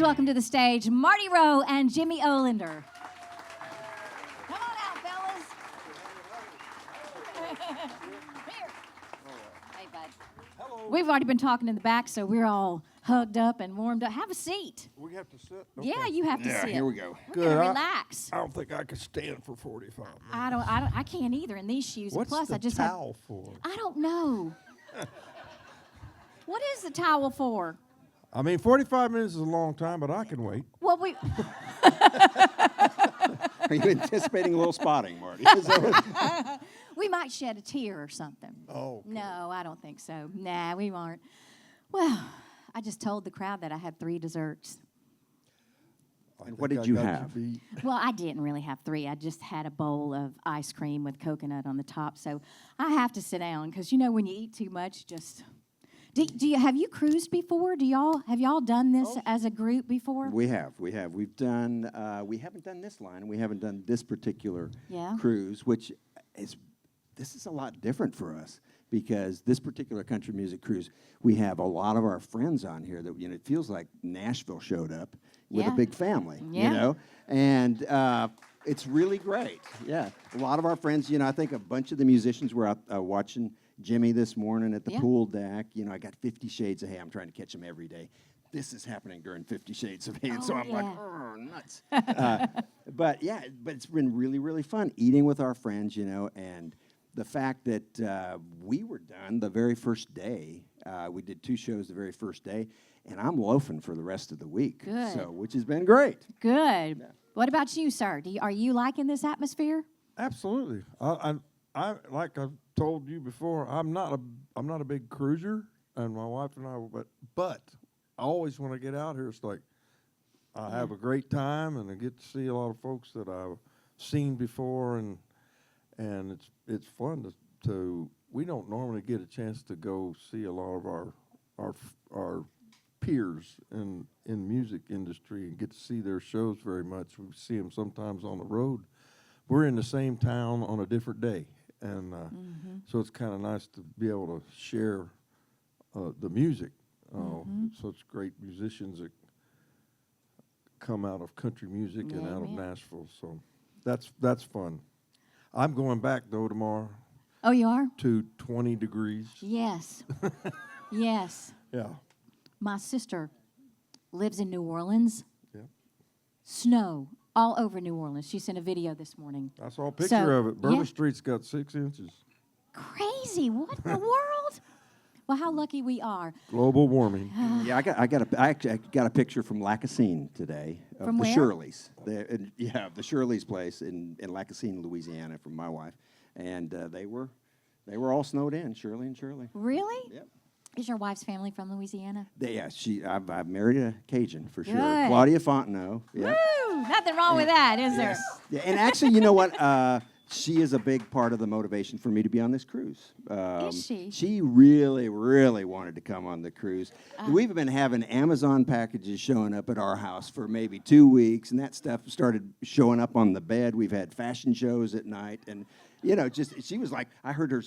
Please welcome to the stage Marty Rowe and Jimmy Olander. Come on out, fellas. Here. Hey, bud. Hello. We've already been talking in the back, so we're all hugged up and warmed up. Have a seat. We have to sit? Okay. Yeah, you have to sit. Here we go. We're Good. gonna relax. I don't think I could stand for 45 minutes. I can't either in these shoes. What's Plus, the I just towel for? I don't know. What is the towel for? I mean, 45 minutes is a long time, but I can wait. Well, we. Are you anticipating a little spotting, Marty? Is that what- We might shed a tear or something. Oh. Okay. No, I don't think so. Nah, we aren't. Well, I just told the crowd that I had 3 desserts. I And what think did I you got have? beat. Well, I didn't really have 3. I just had a bowl of ice cream with coconut on the top. So I have to sit down because, you know, when you eat too much, just... Do you have you cruised before? Have y'all done this as a group before? We have. We've done, we haven't done this line. We haven't done this particular Yeah. cruise, which this is a lot different for us because this particular country music cruise, we have a lot of our friends on here that, you know, it feels like Nashville showed up with Yeah. a big family, Yeah. you know? And it's really great. Yeah. A lot of our friends, you know, I think a bunch of the musicians were out watching Jimmy this morning at the Yeah. pool deck. You know, I got 50 Shades of Hay. I'm trying to catch him every day. This is happening during 50 Shades of Hay, and so Oh, I'm like, yeah. oh, nuts. But yeah, but it's been really, really fun eating with our friends, you know, and the fact that we were done the very first day. We did 2 shows the very first day, and I'm loafing for the rest of the week. Good. So, which has been great. Good. Yeah. What about you, sir? Are you liking this atmosphere? Absolutely. I like I've told you before. I'm not a big cruiser, and my wife and I. But I always when I get out here, it's like I have a great time, and I get to see a lot of folks that I've seen before, and it's fun to. We don't normally get a chance to go see a lot of our peers in music industry and get to see their shows very much. We see them sometimes on the road. We're in the same town on a different day, and so it's kind of nice to be able to share the music. Such great musicians that come out of country music and out of Nashville, so that's fun. I'm going back though tomorrow Oh, you are? to 20 degrees. Yes. Yes. Yeah. My sister lives in New Orleans. Yeah. Snow all over New Orleans. She sent a video this morning. I saw a picture of it. Bourbon yeah. Street's got 6 inches. Crazy. What in the world? Well, how lucky we are. Global warming. Yeah, I actually got a picture from Lacassine today of From the where? Shirleys. The Shirleys place in Lacassine, Louisiana, from my wife, and they were all snowed in, Shirley and Shirley. Really? Yep. Is your wife's family from Louisiana? I've married a Cajun for sure. Good. Claudia Fontenot. Yeah. Woo! Nothing wrong with that, is there? Yeah, and actually, you know what? She is a big part of the motivation for me to be on this cruise. Is she? She really, really wanted to come on the cruise. We've been having Amazon packages showing up at our house for maybe 2 weeks, and that stuff started showing up on the bed. We've had fashion shows at night, and you know, she was like, I heard her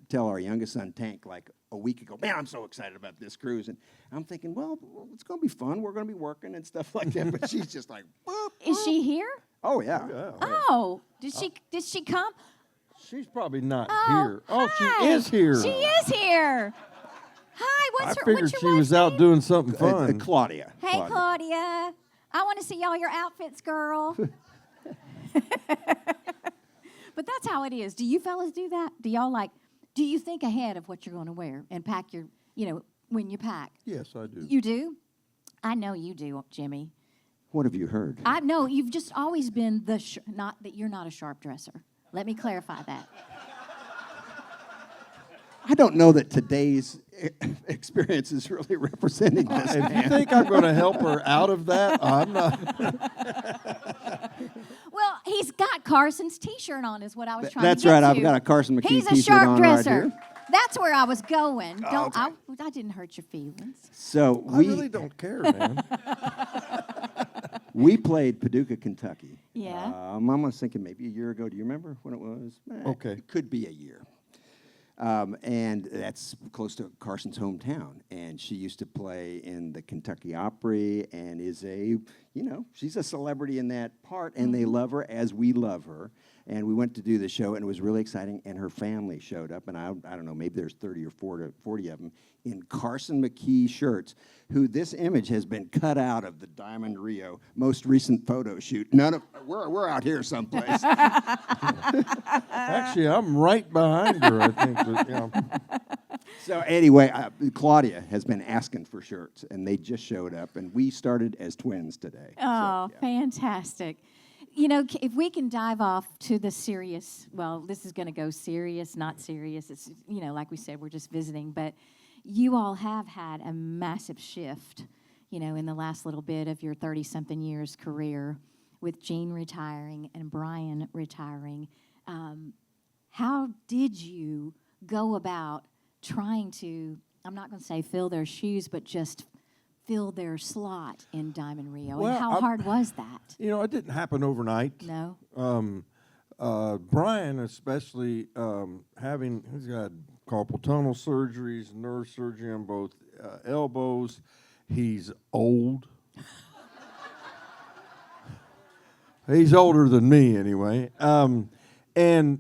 tell our youngest son Tank like a week ago, man, I'm so excited about this cruise, and I'm thinking, well, it's going to be fun. We're going to be working and stuff like that, but she's just like, boop, Is boop. she here? Oh yeah. Oh, did she come? She's probably not Oh, here. Oh, hi. she is here. She is here. Hi, I what's figured your she was wife's out name? doing something fun. Claudia. Hey, Claudia. I want to see all your outfits, girl. But that's how it is. Do you fellas do that? Do you think ahead of what you're going to wear and pack your, when you pack? Yes, I do. You do? I know you do, Jimmy. What have you heard? I know you've just always been not that you're not a sharp dresser. Let me clarify that. I don't know that today's experience is really representing this. If you think I'm going to help her out of that, I'm not. Well, he's got Carson's T-shirt on, is what I was trying That's to get right. to. I've got a Carson McKee He's a T-shirt sharp on dresser. right here. That's where I was going. Oh, I didn't hurt your feelings. So I really don't care, man. we played Paducah, Kentucky. Yeah. I was thinking maybe a year ago. Do you remember when it was? Okay. It could be a year. And that's close to Carson's hometown. And she used to play in the Kentucky Opry and is she's a celebrity in that part, and they love her as we love her. And we went to do the show, and it was really exciting, and her family showed up, and I don't know, maybe there's 30 or 40 of them in Carson McKee shirts, who this image has been cut out of the Diamond Rio most recent photo shoot. We're out here someplace. Actually, I'm right behind her, I think. But, So anyway, Claudia has been asking for shirts, and they just showed up, and we started as twins today. Oh, fantastic. If we can dive off to the serious, well, this is going to go serious, not serious. It's, like we said, we're just visiting. But you all have had a massive shift, in the last little bit of your 30-something years career with Gene retiring and Brian retiring. How did you go about trying to, I'm not going to say fill their shoes, but just fill their slot in Diamond Rio? Well, and how hard was that? it didn't happen overnight. No? Brian, especially, he's got carpal tunnel surgeries, nerve surgery on both elbows. He's old. He's older than me, anyway. And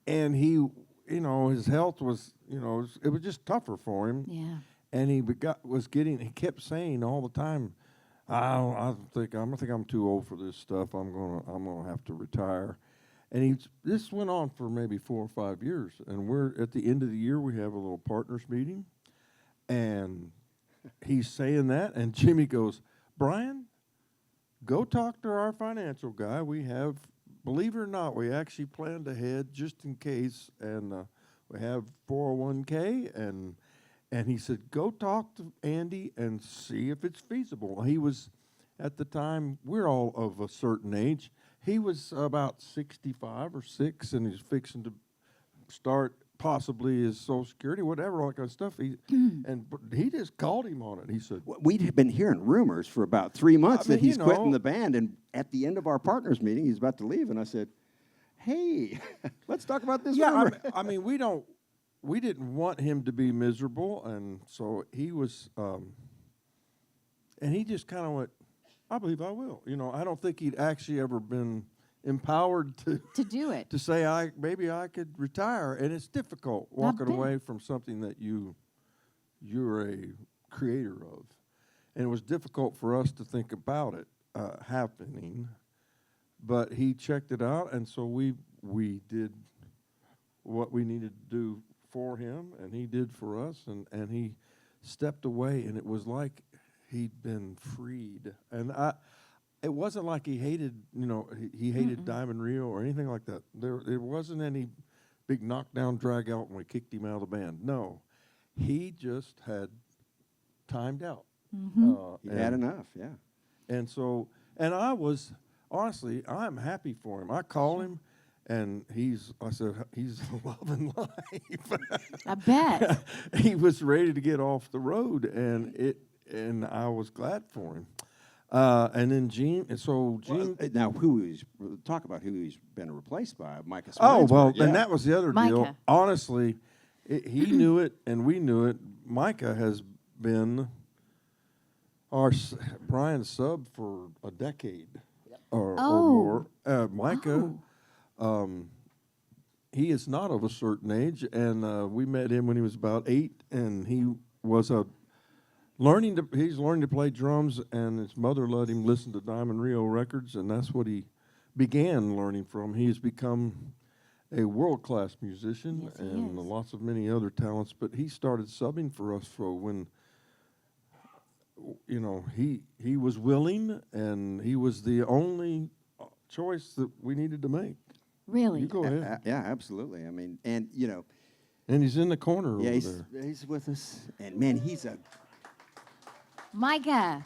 he, his health was, it was just tougher for him. Yeah. And he he kept saying all the time, I think I'm too old for this stuff. I'm gonna have to retire. And this went on for maybe 4 or 5 years. And we're at the end of the year, we have a little partners meeting, and he's saying that, and Jimmy goes, Brian, go talk to our financial guy. We have, believe it or not, we actually planned ahead just in case, and we have 401k, and he said, go talk to Andy and see if it's feasible. He was, at the time, we're all of a certain age. He was about 65 or 6, and he's fixing to start possibly his Social Security, whatever, all that kind of stuff. And he just called him on it. He said, We'd been hearing rumors for about 3 months that he's quitting know, the band, and at the end of our partners meeting, he's about to leave, and I said, hey, let's talk about this rumor. We didn't want him to be miserable, and so he was, and he just kind of went, I believe I will. I don't think he'd actually ever been empowered to do it. to say maybe I could retire, and it's difficult walking away from something that you're a creator of, and it was difficult for us to think about it happening. But he checked it out, and so we did what we needed to do for him, and he did for us, and he stepped away, and it was like he'd been freed. And it wasn't like he hated, he hated Diamond Rio or anything like that. There wasn't any big knockdown, drag out when we kicked him out of the band. No, he just had timed out. He had enough, yeah. And so, and I was, honestly, I'm happy for him. I call him, and I said, he's loving life. I bet. He was ready to get off the road, and I was glad for him. And then Gene. Now, talk about who he's been replaced by, Micah Oh, Swinesburg. well, Yeah. and that was the other deal. Micah. Honestly, he knew it, and we knew it. Micah has been Brian's sub for a decade or more. Micah, he is not of a certain age, and we met him when he was about 8, and he was he's learning to play drums, and his mother let him listen to Diamond Rio records, and that's what he began learning from. He has become a world-class musician, Yes, he and is. lots of many other talents, but he started subbing for us for when, he was willing, and he was the only choice that we needed to make. Really? You go ahead. Yeah, absolutely. I mean, and, And he's in the corner over he's, there. he's with us. And, man, he's a... Micah.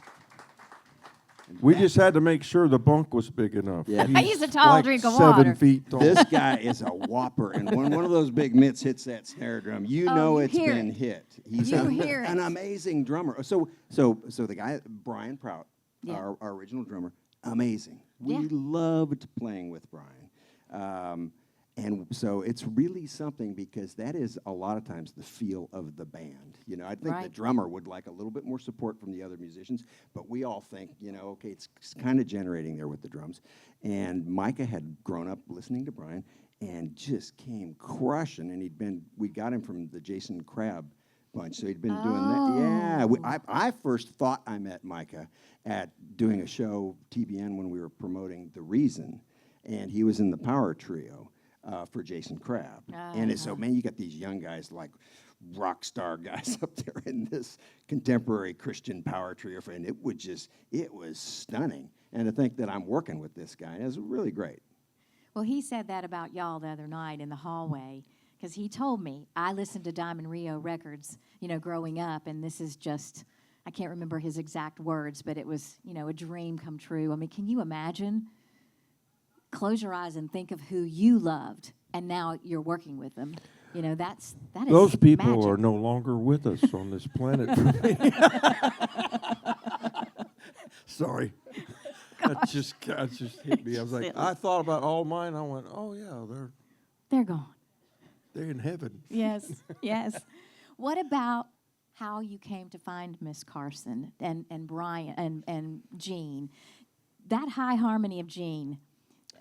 We just had to make sure the bunk was big enough. Yeah. He's a tall like drink of 7 water. feet tall. This guy is a whopper, and when one of those big mitts hits that snare drum, you know you it's hear been it. hit. He's You hear an it. amazing drummer. So the guy Brian Prout, Yeah. our original drummer, amazing. We Yeah. loved playing with Brian, And so it's really something because that is a lot of times the feel of the band. You know, I think the Right. drummer would like a little bit more support from the other musicians, but we all think, you know, okay, it's kind of generating there with the drums. And Micah had grown up listening to Brian and just came crushing. And we got him from the Jason Crabb bunch, so he'd been doing that. Yeah, I first thought I met Micah at doing a show, TBN, when we were promoting The Reason, and he was in the Power Trio. For Jason Crabb. And so, man, you got these young guys like rock star guys up there in this contemporary Christian power trio, and it was stunning. And to think that I'm working with this guy is really great. Well, he said that about y'all the other night in the hallway, because he told me, I listened to Diamond Rio records, you know, growing up, and this is just, I can't remember his exact words, but it was, you know, a dream come true. I mean, can you imagine? Close your eyes and think of who you loved, and now you're working with them. You know, that is Those people magic. are no longer with us on this planet. For me. Sorry, that just hit me. I was like, Silly. I thought about all mine. I went, oh yeah, They're gone. they're in heaven. Yes, yes. What about how you came to find Miss Carson and Brian and Jean? That high harmony of Jean.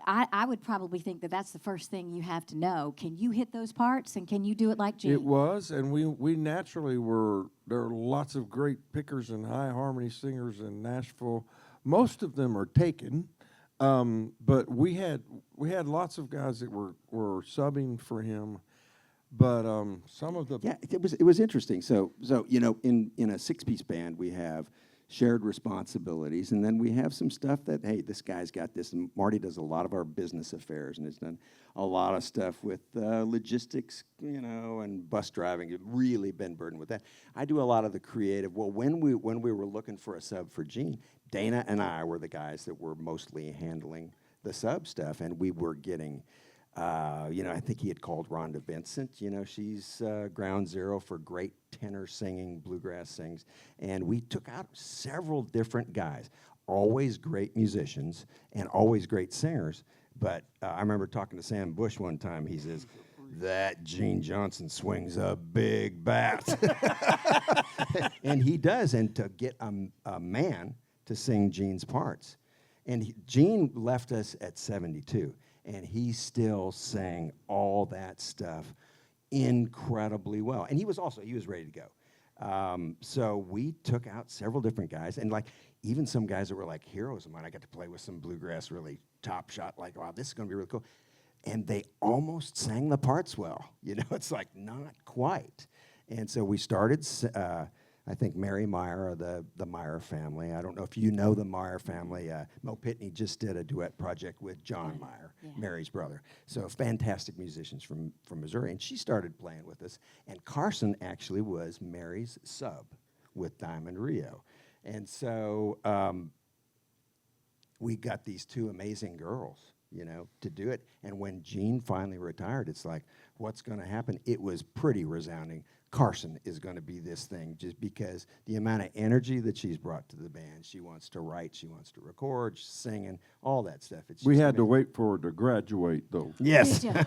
I would probably think that that's the first thing you have to know. Can you hit those parts, and can you do it like Jean? It was, and we naturally were. There are lots of great pickers and high harmony singers in Nashville. Most of them are taken, but we had lots of guys that were subbing for him. But some of the it was interesting. So you know, in a 6-piece band, we have shared responsibilities, and then we have some stuff that, hey, this guy's got this, and Marty does a lot of our business affairs and has done a lot of stuff with logistics, you know, and bus driving. I've really been burdened with that. I do a lot of the creative. Well, when we were looking for a sub for Gene, Dana and I were the guys that were mostly handling the sub stuff, and we were getting you know, I think he had called Rhonda Vincent. You know, she's ground zero for great tenor singing, bluegrass sings. And we took out several different guys, always great musicians and always great singers. But I remember talking to Sam Bush one time. He says, that Gene Johnson swings a big bat. And he does. And to get a man to sing Gene's parts. And Gene left us at 72. And he still sang all that stuff incredibly well. And he was ready to go. So we took out several different guys, and like even some guys that were like heroes of mine. I got to play with some bluegrass, really top shot, like, wow, this is going to be really cool. And they almost sang the parts well. You know, it's like not quite. And so we started, I think Mary Meyer of the Meyer family. I don't know if you know the Meyer family. Mo Pitney just did a duet project with John Meyer, Mary's brother. So fantastic musicians from Missouri. And she started playing with us. And Carson actually was Mary's sub with Diamond Rio. And so we got these two amazing girls, you know, to do it. And when Jean finally retired, it's like, what's going to happen? It was pretty resounding. Carson is going to be this thing just because the amount of energy that she's brought to the band. She wants to write, she wants to record, she's singing, all that stuff. we had to wait for her to graduate, though. Yes. Did ya?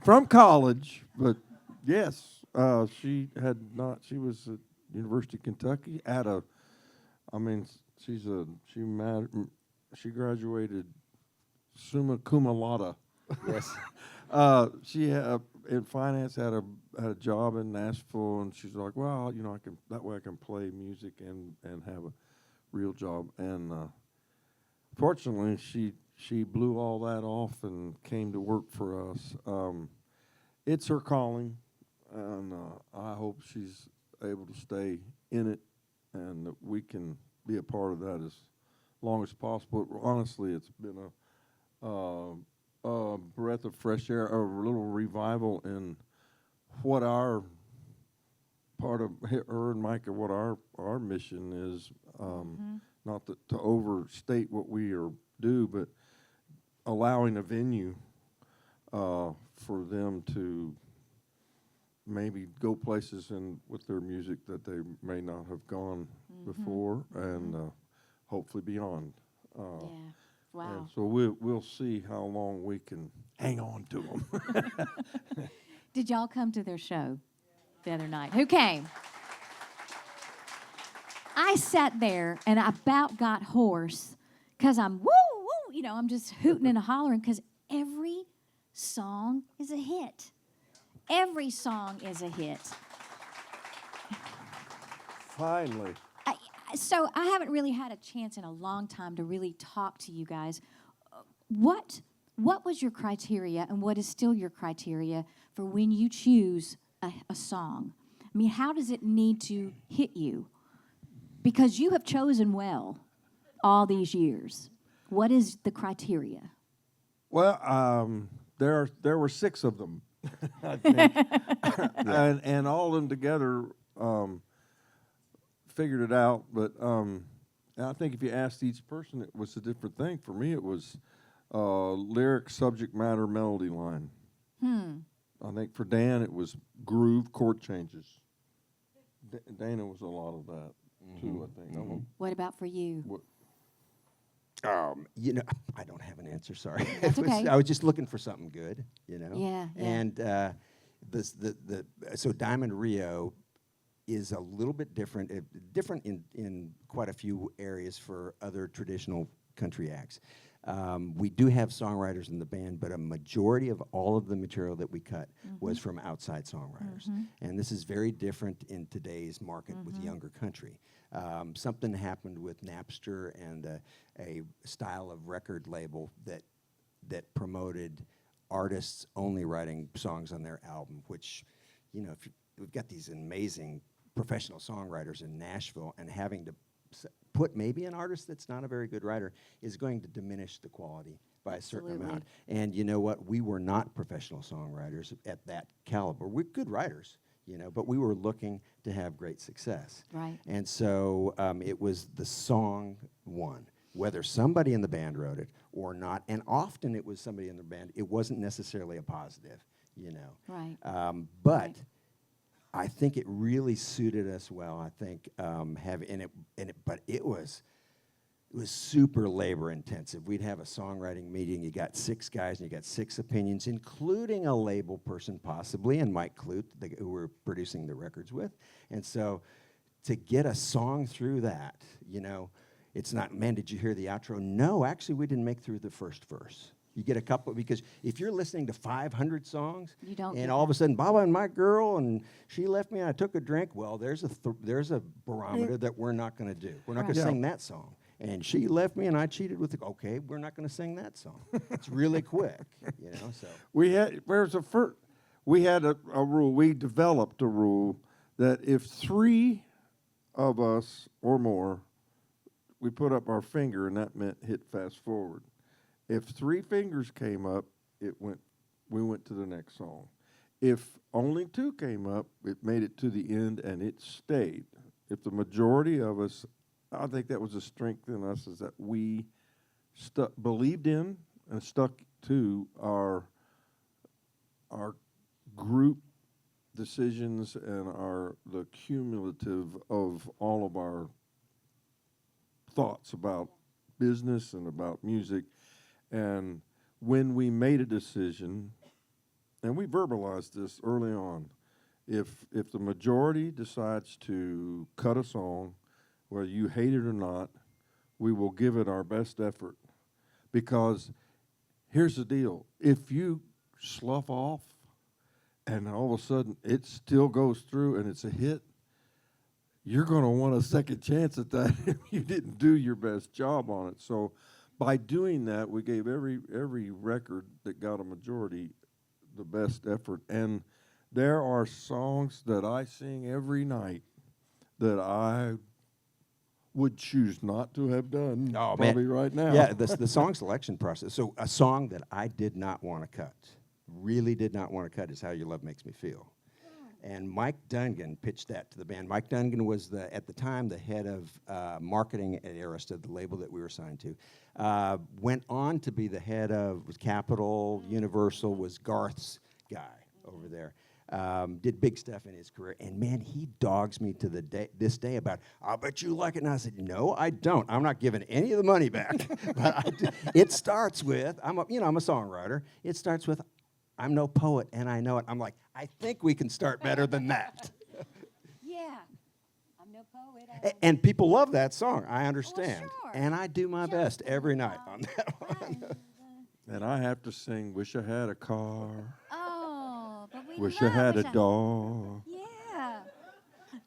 From college, but yes, she had not. She was at University of Kentucky she graduated summa cum laude. Yes. She had, in finance had a job in Nashville, and she's like, well, you know, that way I can play music and have a real job. And fortunately, she blew all that off and came to work for us. It's her calling, and I hope she's able to stay in it, and that we can be a part of that as long as possible. Honestly, it's been a breath of fresh air, a little revival in what our part of her and Micah, what our mission is. Not to overstate what we do, but allowing a venue for them to maybe go places with their music that they may not have gone before, and hopefully beyond. Yeah. Wow. And so we'll see how long we can hang on to them. Did y'all come to their show the other night? Who came? I sat there and I about got hoarse because I'm woo, woo, I'm just hooting and hollering because every song is a hit. Every song is a hit. Finally. So I haven't really had a chance in a long time to really talk to you guys. What was your criteria and what is still your criteria for when you choose a song? I mean, how does it need to hit you? Because you have chosen well all these years. What is the criteria? Well, there were 6 of them, I think. and all of them together figured it out. But I think if you asked each person, it was a different thing. For me, it was lyric, subject matter, melody line. I think for Dan, it was groove, chord changes. Dana was a lot of that, too, I think. What about for you? I don't have an answer. Sorry, That's okay. I was just looking for something good. Yeah. And so Diamond Rio is a little bit different, different in quite a few areas for other traditional country acts. We do have songwriters in the band, but a majority of all of the material that we cut was from outside songwriters. And this is very different in today's market with younger country. Something happened with Napster and a style of record label that promoted artists only writing songs on their album, which, we've got these amazing professional songwriters in Nashville, and having to put maybe an artist that's not a very good writer is going to diminish the quality by a certain amount. And you know what? We were not professional songwriters at that caliber. We're good writers, but we were looking to have great success. Right. And so it was the song won, whether somebody in the band wrote it or not. And often it was somebody in the band. It wasn't necessarily a positive, Right. But Right. I think it really suited us well. I think but it was super labor intensive. We'd have a songwriting meeting. You got 6 guys and you got 6 opinions, including a label person possibly, and Mike Clute, who we're producing the records with. And so to get a song through that, it's not, man, did you hear the outro? No, actually, we didn't make through the first verse. You get a couple, because if you're listening to 500 songs, You don't and get all of a sudden, Baba and my girl, and she left me, and I took a drink, well, there's a barometer that we're not going to do. We're not going to Right. sing that song. And she left me, and I cheated with the, okay, we're not going to sing that song. It's really quick, so. We had a rule. We developed a rule that if 3 of us or more, we put up our finger, and that meant hit fast forward. If 3 fingers came up, we went to the next song. If only 2 came up, it made it to the end and it stayed. If the majority of us, I think that was a strength in us, is that we believed in and stuck to our group decisions and the cumulative of all of our thoughts about business and about music. And when we made a decision, and we verbalized this early on, if the majority decides to cut a song, whether you hate it or not, we will give it our best effort. Because here's the deal. If you slough off and all of a sudden it still goes through and it's a hit, you're going to want a second chance at that if you didn't do your best job on it. So by doing that, we gave every record that got a majority the best effort. And there are songs that I sing every night that I would choose not to have done probably right now. Yeah, the song selection process. So a song that I did not want to cut, really did not want to cut, is How Your Love Makes Me Feel. And Mike Dungan pitched that to the band. Mike Dungan was, at the time, the head of marketing at Arista, the label that we were signed to. Went on to be the head of Capitol, Universal, was Garth's guy over there. did big stuff in his career. And man, he dogs me to this day about, "I bet you like it." And I said, "No, I don't. I'm not giving any of the money back." But it starts with, I'm a songwriter. It starts with, "I'm no poet and I know it." I'm like, I think we can start better than that. Yeah. I'm no poet. And people love that song. I understand. sure. And I do my best every night on that one. And I have to sing "Wish I Had a Car, Oh, but we Wish I had a dog." Yeah.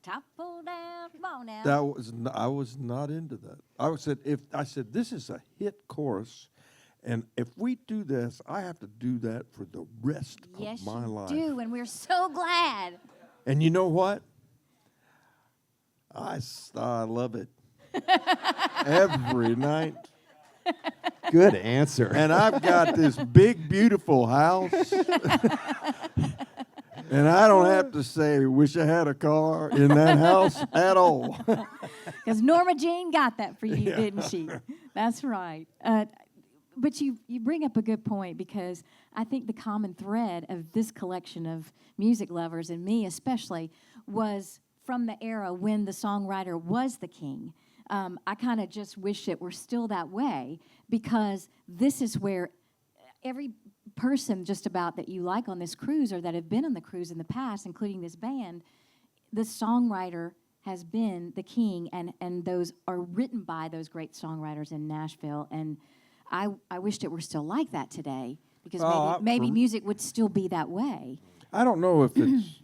Topple down, come on now. I was not into that. I said this is a hit chorus, and if we do this, I have to do that for the rest yes, of my you life. do, and we're so glad. And you know what? I love it every night. Good answer. And I've got this big, beautiful house. And I don't have to say, "Wish I had a car" in that house at all. Because Norma Jean got that for you, Yeah. didn't she? That's right. But you bring up a good point, because I think the common thread of this collection of music lovers, and me especially, was from the era when the songwriter was the king. I kind of just wish it were still that way, because this is where every person just about that you like on this cruise, or that have been on the cruise in the past, including this band, the songwriter has been the king, and those are written by those great songwriters in Nashville. And I wished it were still like that today, because maybe music would still be that way. I don't know if it's,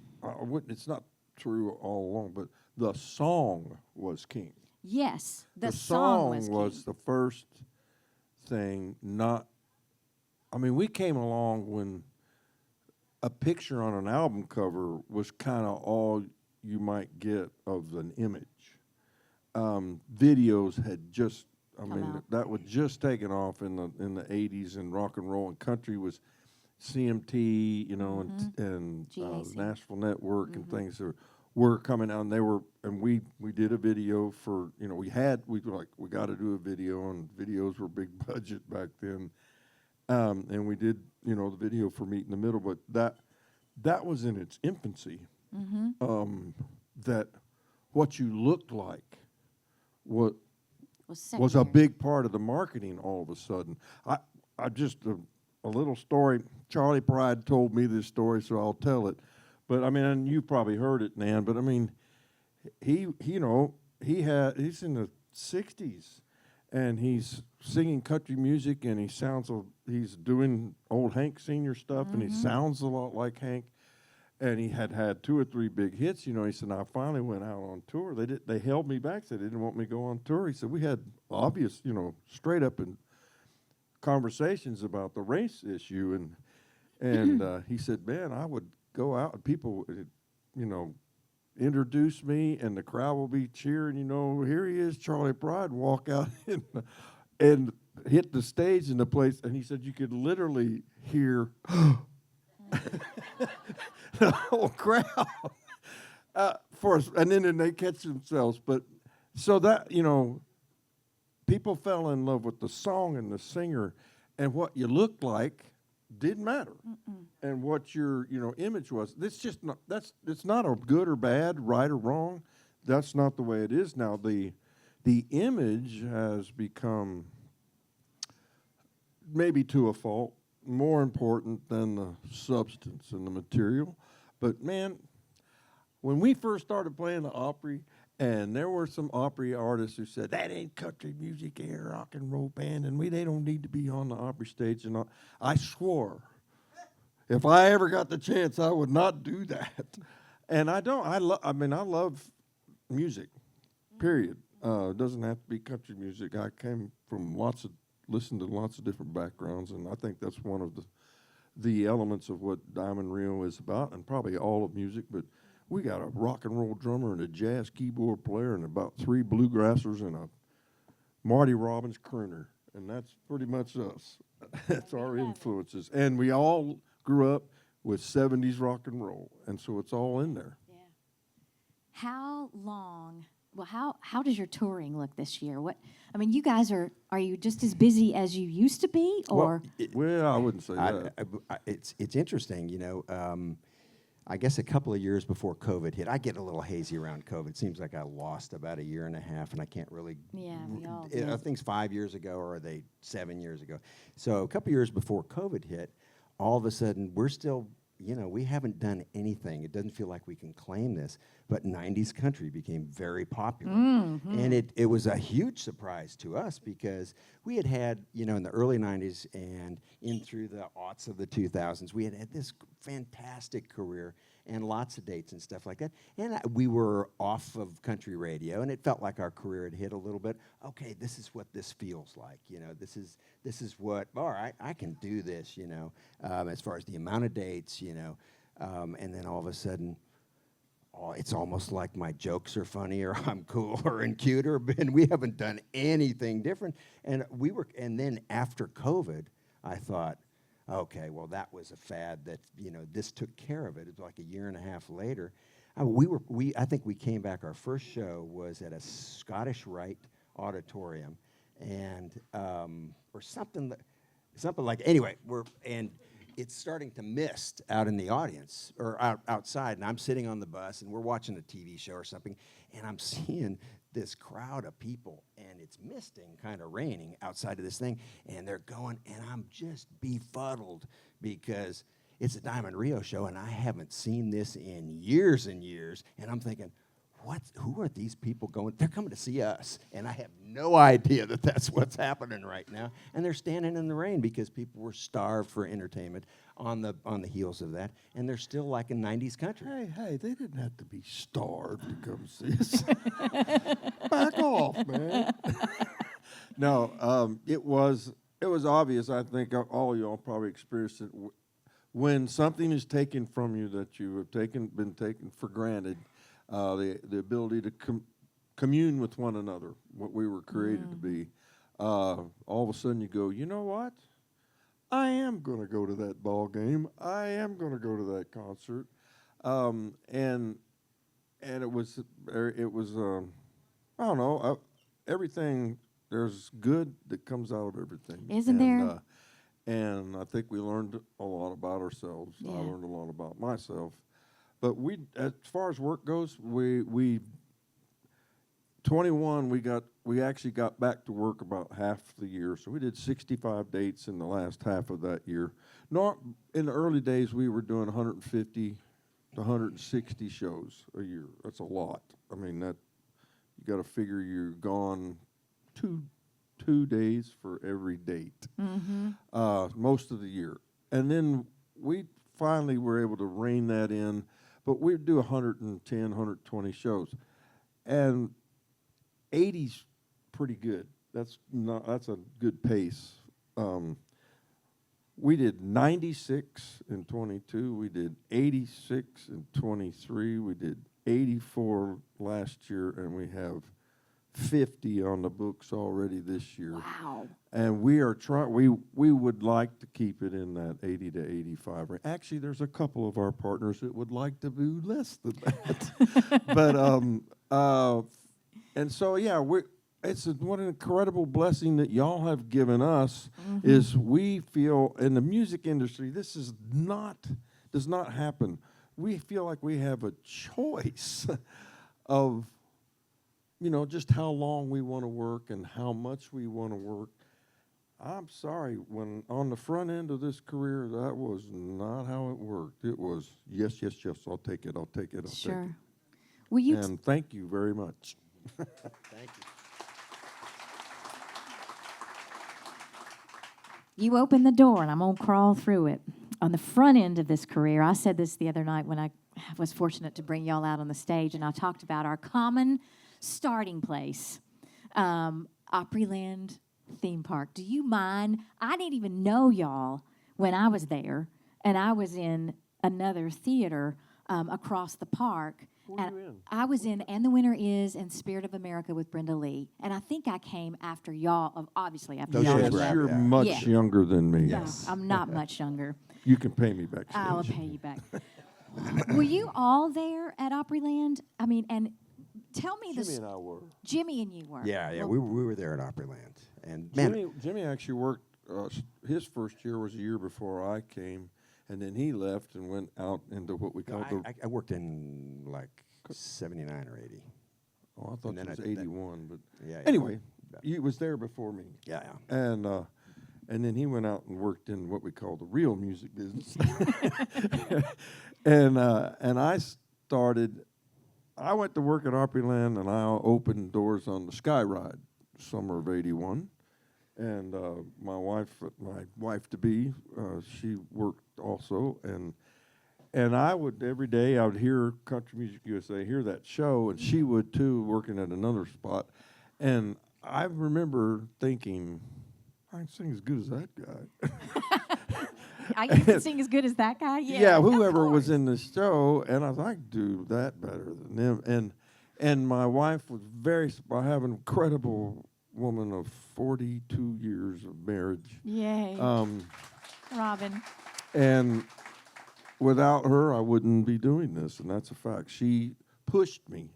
it's not true all along, but the song was king. Yes, the song was was king. the first thing, we came along when a picture on an album cover was kind of all you might get of an image. Videos had just, out. that was just taken off in the 80s, and rock and roll and country was CMT, and GAC. Nashville Network and things were coming out, and we did a video for, we were like, we got to do a video, and videos were big budget back then. And we did, the video for Meet in the Middle, but that was in its infancy. That what you looked like was a secondary. big part of the marketing all of a sudden. I just, a little story, Charlie Pride told me this story, so I'll tell it. But, and you probably heard it, Nan, but, he's in the 60s, and he's singing country music, and he's doing old Hank Sr. stuff, and he sounds a lot like Hank. And he had 2 or 3 big hits, He said, "I finally went out on tour. They held me back. They didn't want me to go on tour." He said, "We had obvious, straight up in conversations about the race issue." And he said, "Man, I would go out and people would, introduce me, and the crowd will be cheering, here he is, Charlie Pride, walk out and hit the stage in the place." And he said you could literally hear the whole crowd and then they catch themselves. But so that, people fell in love with the song and the singer, and what you looked like didn't matter. And what your, image was. It's not a good or bad, right or wrong. That's not the way it is now. The image has become, maybe to a fault, more important than the substance and the material. But man, when we first started playing the Opry, and there were some Opry artists who said, "That ain't country music, ain't a rock and roll band, and they don't need to be on the Opry stage." And I swore, if I ever got the chance, I would not do that. And I don't. I love music. Period. It doesn't have to be country music. I came from listened to lots of different backgrounds, and I think that's one of the elements of what Diamond Rio is about, and probably all of music. But we got a rock and roll drummer and a jazz keyboard player and about 3 bluegrassers and a Marty Robbins crooner, and that's pretty much us. That's our influences. And we all grew up with 70s rock and roll, and so it's all in there. Yeah. How long? Well, how does your touring look this year? You guys are you just as busy as you used to be, or? Well, I wouldn't say that. It's interesting, I guess a couple of years before COVID hit. I get a little hazy around COVID. Seems like I lost about a year and a half, and I can't really. Yeah, we all I did. think it's 5 years ago, or are they 7 years ago? So a couple years before COVID hit, all of a sudden we're still, we haven't done anything. It doesn't feel like we can claim this, but 90s country became very popular. And it was a huge surprise to us because we had, in the early 90s and in through the aughts of the 2000s, we had this fantastic career and lots of dates and stuff like that. And we were off of country radio, and it felt like our career had hit a little bit. Okay, this is what this feels like. This is what, all right, I can do this, as far as the amount of dates, and then all of a sudden, it's almost like my jokes are funnier, I'm cooler and cuter, and we haven't done anything different. And then after COVID, I thought, okay, well, that was a fad that, this took care of it. It was like a year and a half later. I think we came back, our first show was at a Scottish Rite auditorium, and, or something like, anyway, and it's starting to mist out in the audience, or outside, and I'm sitting on the bus, and we're watching a TV show or something, and I'm seeing this crowd of people, and it's misting, kind of raining outside of this thing, and they're going, and I'm just befuddled because it's a Diamond Rio show, and I haven't seen this in years and years, and I'm thinking, who are these people going? They're coming to see us, and I have no idea that that's what's happening right now. And they're standing in the rain because people were starved for entertainment on the heels of that, and they're still like in 90s country. Hey, they didn't have to be starved to come see us. Back off, man. No, it was obvious. I think all y'all probably experienced it. When something is taken from you that you have been taken for granted, the ability to commune with one another, what we were created to be. All of a sudden you go, you know what? I am going to go to that ball game. I am going to go to that concert. And it was I don't know, everything, there's good that comes out of everything. Isn't there? And I think we learned a lot about ourselves. Yeah. I learned a lot about myself. But as far as work goes, we 21, we actually got back to work about half the year. So we did 65 dates in the last half of that year. In the early days, we were doing 150 to 160 shows a year. That's a lot. I mean, you got to figure you're gone two days for every date, most of the year. And then we finally were able to rein that in. But we'd do 110, 120 shows. And 80's pretty good. That's a good pace. We did 96 in 22. We did 86 in 23. We did 84 last year, and we have 50 on the books already this year. Wow. And we are trying. We would like to keep it in that 80 to 85 range. Actually, there's a couple of our partners that would like to do less than that. But and so yeah, it's what an incredible blessing that y'all have given us. Is we feel in the music industry, this does not happen. We feel like we have a choice of just how long we want to work and how much we want to work. I'm sorry, when on the front end of this career, that was not how it worked. It was, yes, I'll take it. Take it. Will you and thank you very much. Thank you. You open the door, and I'm going to crawl through it. On the front end of this career, I said this the other night when I was fortunate to bring y'all out on the stage, and I talked about our common starting place, Opryland theme park. Do you mind? I didn't even know y'all when I was there, and I was in another theater across the park. Who were you in? I was in And the Winner Is and Spirit of America with Brenda Lee. And I think I came after y'all, obviously after Those y'all. shows had were left. You're Yeah. much Yeah. younger than me. No, I'm not much younger. You can pay me backstage. I will pay you back. Were you all there at Opryland? I mean, and tell me Jimmy this. and I were. Jimmy and you were. Yeah, Well, we were there at Opryland, and man, Jimmy actually worked. His first year was a year before I came, and then he left and went out into what we call the. I worked in like 79 or 80. Oh, I thought and then it was I did that. 81, but Yeah. anyway, he was there before me. Yeah. And then he went out and worked in what we call the real music business. and I started. I went to work at Opryland, and I opened doors on the Sky Ride, summer of '81. And my wife to be, she worked also, and I would every day I would hear Country Music USA, hear that show, and she would too, working at another spot. And I remember thinking, I can sing as good as that guy. I can sing as good as that guy. Yeah, of whoever was course. in the show, and I was like, I can do that better than them. And my wife was I have an incredible woman of 42 years of marriage. Yay, Robin. And without her, I wouldn't be doing this, and that's a fact. She pushed me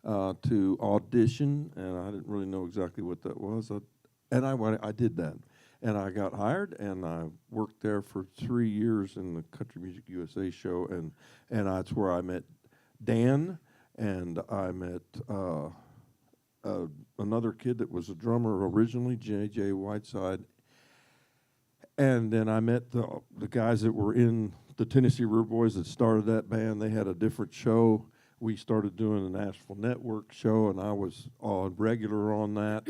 to audition, and I didn't really know exactly what that was. I did that, and I got hired, and I worked there for 3 years in the Country Music USA show, and that's where I met Dan, and I met another kid that was a drummer originally, J.J. Whiteside, and then I met the guys that were in the Tennessee River Boys that started that band. They had a different show. We started doing the Nashville Network show, and I was regular on that,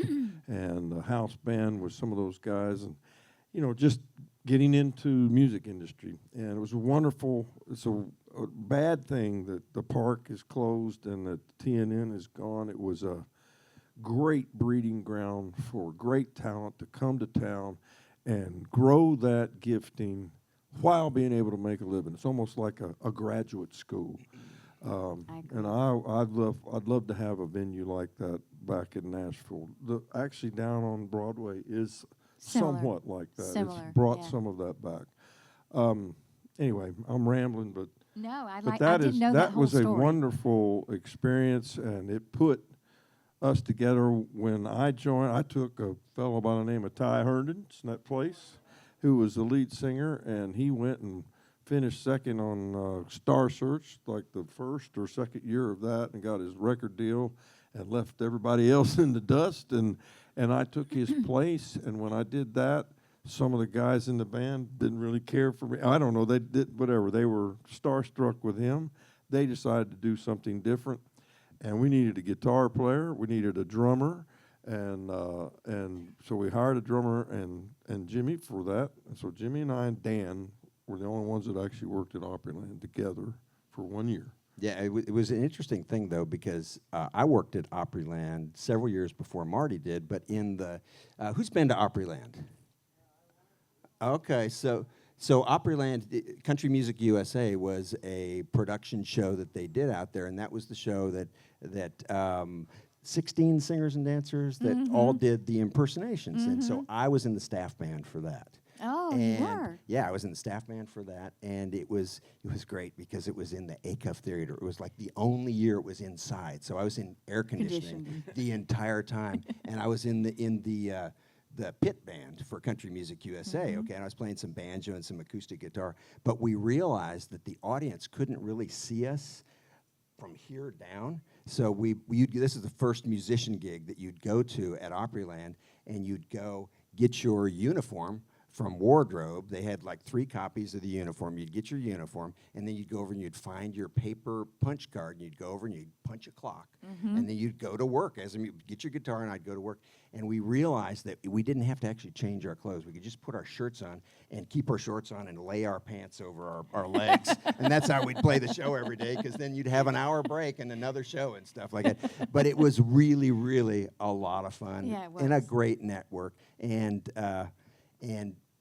and the house band with some of those guys, and just getting into music industry. And it was wonderful. It's a bad thing that the park is closed and that TNN is gone. It was a great breeding ground for great talent to come to town and grow that gifting while being able to make a living. It's almost like a graduate school. I agree. And I'd love to have a venue like that back in Nashville. Actually, down on Broadway is Similar. somewhat like that. Similar, It's brought yeah. some of that back. Anyway, I'm rambling, but No, I that didn't know that whole was a story. wonderful experience, and it put us together. When I joined, I took a fellow by the name of Ty Herndon in that place, who was the lead singer, and he went and finished second on Star Search, like the first or second year of that, and got his record deal, and left everybody else in the dust, and I took his place. And when I did that, some of the guys in the band didn't really care for me. I don't know, they did whatever. They were starstruck with him. They decided to do something different, and we needed a guitar player. We needed a drummer, and so we hired a drummer and Jimmy for that. And so Jimmy and I and Dan were the only ones that actually worked at Opryland together for 1 year. Yeah, it was an interesting thing, though, because I worked at Opryland several years before Marty did, but in the, who's been to Opryland? Okay, so Opryland, Country Music USA was a production show that they did out there, and that was the show that 16 singers and dancers that all did the impersonations, and so I was in the staff band for that. Oh, And you were. yeah, I was in the staff band for that, and it was great because it was in the Acuff Theater. It was like the only year it was inside, so I was in air conditioning the entire time, and I was in the pit band for Country Music USA. Okay, and I was playing some banjo and some acoustic guitar, but we realized that the audience couldn't really see us from here down. So this is the first musician gig that you'd go to at Opryland, and you'd go get your uniform from Wardrobe. They had like 3 copies of the uniform. You'd get your uniform, and then you'd go over and you'd find your paper punch card, and you'd go over and you'd punch a clock, and then you'd go to work. Get your guitar, and I'd go to work. And we realized that we didn't have to actually change our clothes. We could just put our shirts on and keep our shorts on and lay our pants over our legs, and that's how we'd play the show every day, because then you'd have an hour break and another show and stuff like that. But it was really, really a lot of fun. Yeah, it and a was. great network. And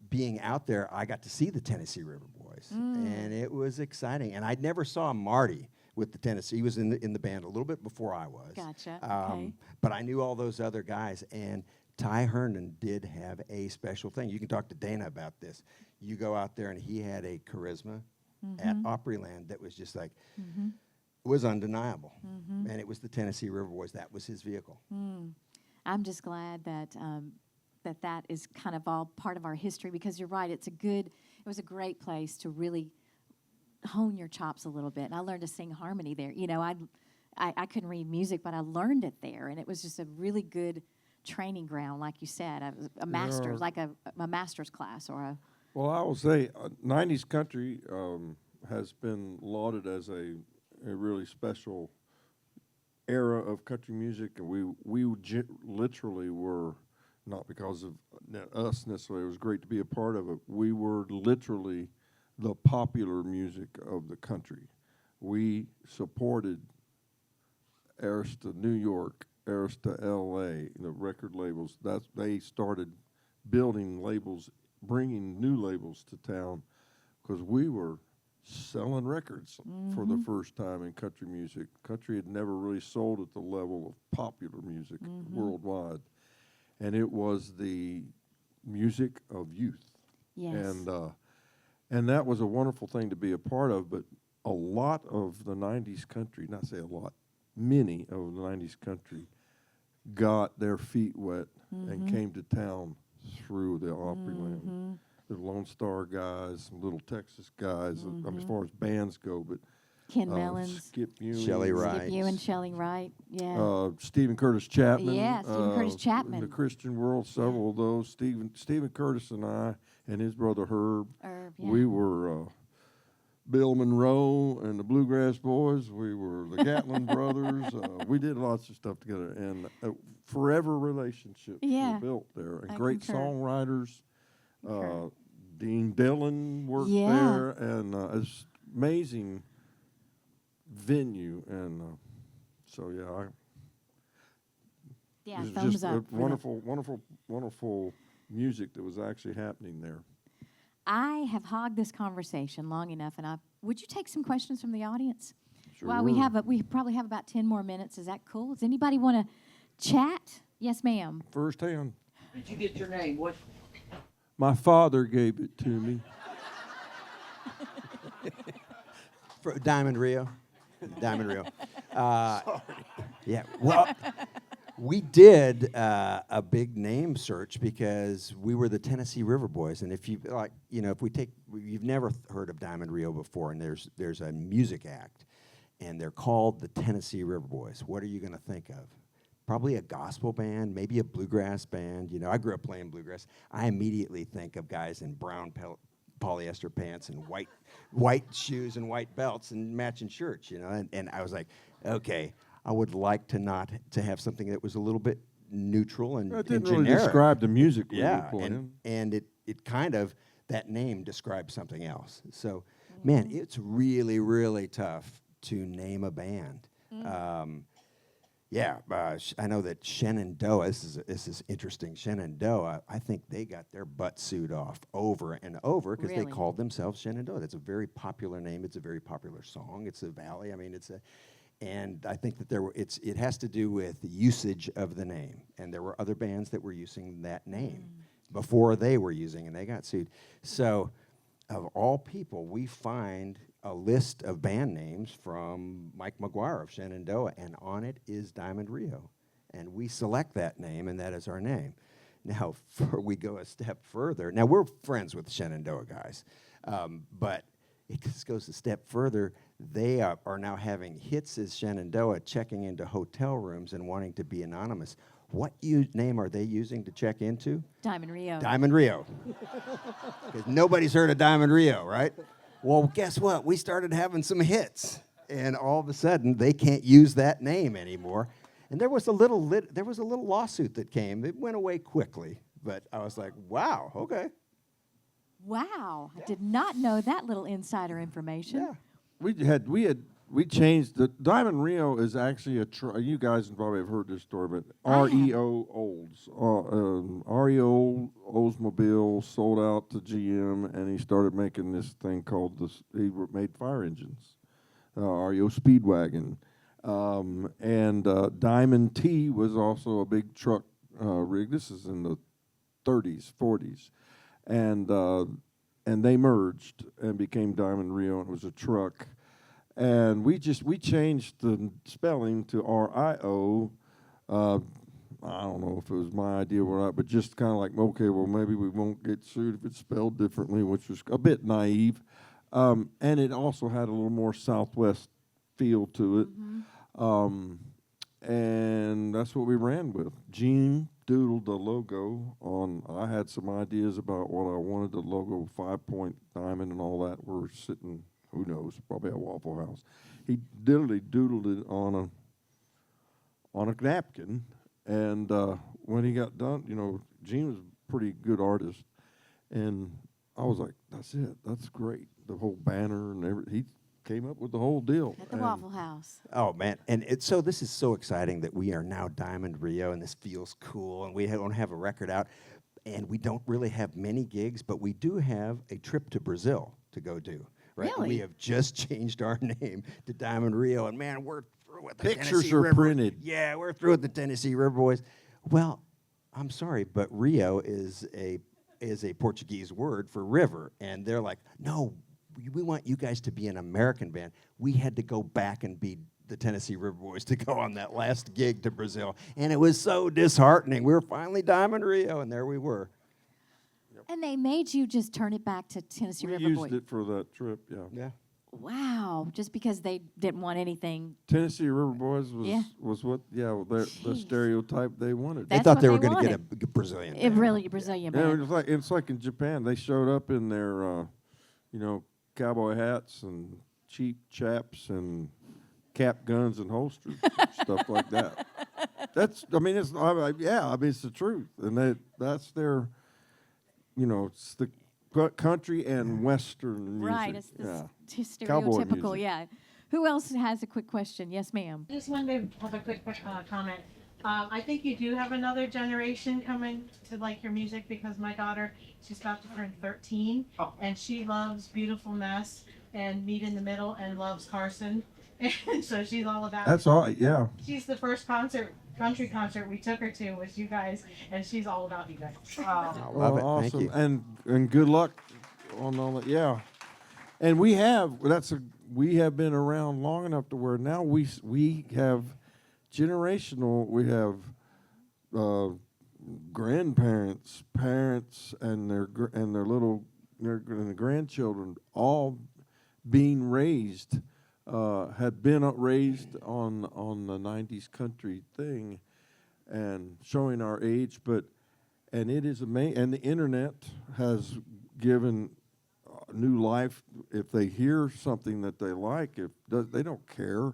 being out there, I got to see the Tennessee River Boys, and it was exciting. And I never saw Marty with the Tennessee. He was in the band a little bit before I was. Gotcha, okay. But I knew all those other guys, and Ty Herndon did have a special thing. You can talk to Dana about this. You go out there, and he had a charisma at Opryland that was just like, it was undeniable. And it was the Tennessee River Boys. That was his vehicle. I'm just glad that that is kind of all part of our history, because you're right. It's It was a great place to really hone your chops a little bit. And I learned to sing harmony there. You know, I couldn't read music, but I learned it there, and it was just a really good training ground, like you said, a master's, like a master's class or a. Well, I will say, 90s country has been lauded as a really special era of country music, and we literally were, not because of us necessarily, it was great to be a part of it, we were literally the popular music of the country. We supported heirs to New York, heirs to L.A., the record labels. They started building labels, bringing new labels to town, because we were selling records for the first time in country music. Country had never really sold at the level of popular music worldwide, and it was the music of youth. Yes. And that was a wonderful thing to be a part of. But a lot of the '90s country, not say a lot, many of the '90s country got their feet wet and came to town through the Opryland. The Lone Star guys, some Little Texas guys, I mean, as far as bands go, but Ken Mellons, Skip Ewing, Shelley Wright. Skip Ewan, Shelley Wright, yeah. Stephen Curtis Chapman. Yeah, Stephen Curtis In Chapman. the Christian world, several of those. Stephen Curtis and I and his brother Herb. Herb, yeah. We were Bill Monroe and the Bluegrass Boys. We were the Gatlin Brothers. We did lots of stuff together, and forever relationships Yeah, were built there. And I great concur. Songwriters. Concur. Dean Dillon worked Yeah. there, and it's amazing venue, and so yeah, Yeah, it was thumbs just up. a for that. wonderful music that was actually happening there. I have hogged this conversation long enough, and would you take some questions from the audience? Sure Well, would. we probably have about 10 more minutes. Is that cool? Does anybody want to chat? Yes, ma'am. Firsthand. Did you get your name? What? My father gave it to me. For Diamond Rio. Diamond Rio. Yeah. Well, we did a big name search because we were the Tennessee River Boys, and if you like, you know, you've never heard of Diamond Rio before, and there's a music act, and they're called the Tennessee River Boys. What are you going to think of? Probably a gospel band, maybe a bluegrass band. You know, I grew up playing bluegrass. I immediately think of guys in brown polyester pants and white shoes and white belts and matching shirts, you know. And I was like, okay, I would like to have something that was a little bit neutral and It didn't and really generic. describe the music we Yeah, were playing. and it kind of, that name describes something else. So, man, it's really, really tough to name a band. Yeah, I know that Shenandoah, this is interesting. Shenandoah, I think they got their butt sewed off over and over because they Really? called themselves Shenandoah. That's a very popular name. It's a very popular song. It's a valley. I mean, and I think that it has to do with the usage of the name. And there were other bands that were using that name before they were using, and they got sued. So, of all people, we find a list of band names from Mike McGuire of Shenandoah, and on it is Diamond Rio. And we select that name, and that is our name. Now, we go a step further. Now, we're friends with the Shenandoah guys, but it just goes a step further. They are now having hits as Shenandoah, checking into hotel rooms and wanting to be anonymous. What name are they using to check into? Diamond Rio. Diamond Rio. Because nobody's heard of Diamond Rio, right? Well, guess what? We started having some hits, and all of a sudden they can't use that name anymore. And there was a little lawsuit that came. It went away quickly, but I was like, wow, okay. Wow. I did not know that little insider information. Yeah. We changed the Diamond Rio is actually you guys probably have heard this story, but I haven't. REO Olds, REO Oldsmobile sold out to GM, and he started making this thing called he made fire engines, REO Speedwagon, and Diamond T was also a big truck rig. This is in the 30s, 40s, and they merged and became Diamond Rio, and it was a truck. And we changed the spelling to RIO I don't know if it was my idea or not, but just kind of like, okay, well, maybe we won't get sued if it's spelled differently, which was a bit naive. And it also had a little more Southwest feel to it. And that's what we ran with. Gene doodled the logo on. I had some ideas about what I wanted the logo, 5-point diamond and all that. We're sitting, who knows, probably at Waffle House. He literally doodled it on a napkin. And when he got done, you know, Gene was a pretty good artist. And I was like, that's it. That's great. The whole banner and everything. He came up with the whole deal. At the And Waffle House. Oh man, and so this is so exciting that we are now Diamond Rio, and this feels cool. And we don't have a record out, and we don't really have many gigs, but we do have a trip to Brazil to go do. Right? Really? We have just changed our name to Diamond Rio, and man, we're through with the Pictures Tennessee are River. printed. Yeah, we're through with the Tennessee River Boys. Well, I'm sorry, but Rio is a Portuguese word for river, and they're like, no, we want you guys to be an American band. We had to go back and be the Tennessee River Boys to go on that last gig to Brazil, and it was so disheartening. We were finally Diamond Rio, and there we were. And they made you just turn it back to Tennessee we River used Boys. it for that trip, yeah. Yeah. Wow, just because they didn't want anything. Tennessee River Boys was Yeah. was what, yeah, the Jeez. stereotype they wanted. They That's thought what they were they going to get wanted. a Brazilian. It band. really Brazilian Yeah, band. it's like in Japan. They showed up in their, you know, cowboy hats and cheap chaps and cap guns and holsters, stuff like that. I mean, it's the truth, and that's their, you know, it's the country and Western music. Right, it's yeah. this Cowboy stereotypical, music. yeah. Who else has a quick question? Yes, ma'am. Just wanted to have a quick comment. I think you do have another generation coming to like your music because my daughter, she's about to turn 13, and she loves Beautiful Mess and Meet in the Middle and loves Carson, and so she's all about. That's all. Yeah. She's the first country concert we took her to was you guys, and she's all about you guys. I love it. Awesome. Thank you. And good luck on all that. Yeah. And we have been around long enough to where now we have generational. We have grandparents, parents, and their and the grandchildren all being raised. Had been raised on the 90s country thing and showing our age, and it is amazing. And the internet has given new life. If they hear something that they like, they don't care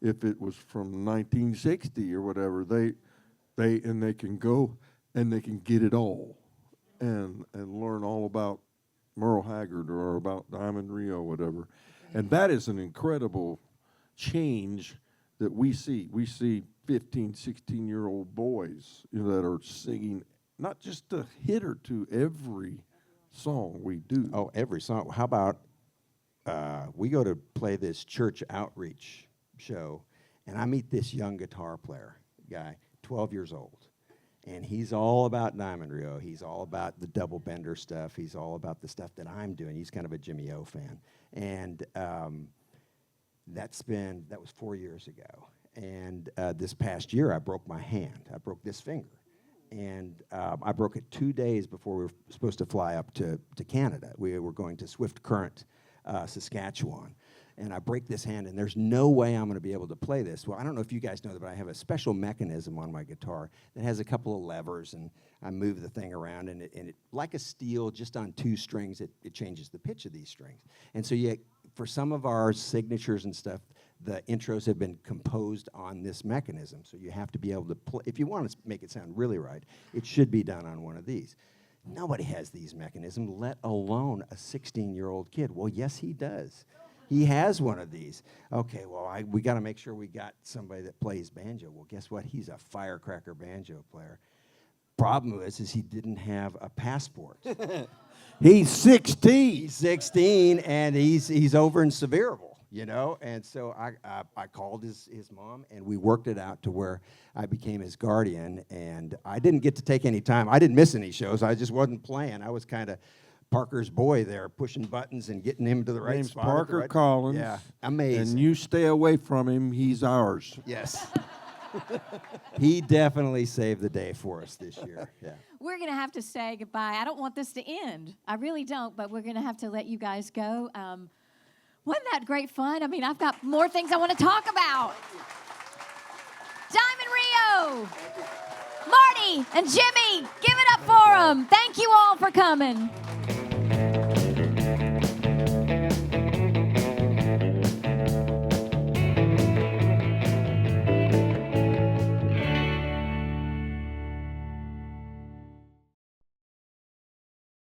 if it was from 1960 or whatever. They can go and they can get it all and learn all about Merle Haggard or about Diamond Rio or whatever. And that is an incredible change that we see. We see 15, 16-year-old boys, you know, that are singing not just a hit or two every song we do. Oh, every song. How about we go to play this church outreach show, and I meet this young guitar player guy, 12 years old. And he's all about Diamond Rio. He's all about the double bender stuff. He's all about the stuff that I'm doing. He's kind of a Jimmy O fan. And that was 4 years ago. And this past year, I broke my hand. I broke this finger. And I broke it 2 days before we were supposed to fly up to Canada. We were going to Swift Current, Saskatchewan. And I break this hand, and there's no way I'm going to be able to play this. Well, I don't know if you guys know that, but I have a special mechanism on my guitar that has a couple of levers, and I move the thing around, and it like a steel, just on 2 strings, it changes the pitch of these strings. And so for some of our signatures and stuff, the intros have been composed on this mechanism. So you have to be able to play. If you want to make it sound really right, it should be done on one of these. Nobody has these mechanisms, let alone a 16-year-old kid. Well, yes, he does. He has one of these. Okay, well, we got to make sure we got somebody that plays banjo. Well, guess what? He's a firecracker banjo player. Problem is he didn't have a passport. He's 16. He's 16, and he's over in Sevierville, you know? And so I called his mom, and we worked it out to where I became his guardian, and I didn't get to take any time. I didn't miss any shows. I just wasn't playing. I was kind of Parker's boy there, pushing buttons and getting him to the right Name's spot. at the Parker right- Collins. Yeah, amazing. And you stay away from him. He's ours. Yes. He definitely saved the day for us this year. Yeah. We're going to have to say goodbye. I don't want this to end. I really don't, but we're going to have to let you guys go. Wasn't that great fun? I mean, I've got more things I want to talk about. Diamond Rio, Marty, and Jimmy, give it up for them. Thank you all for coming.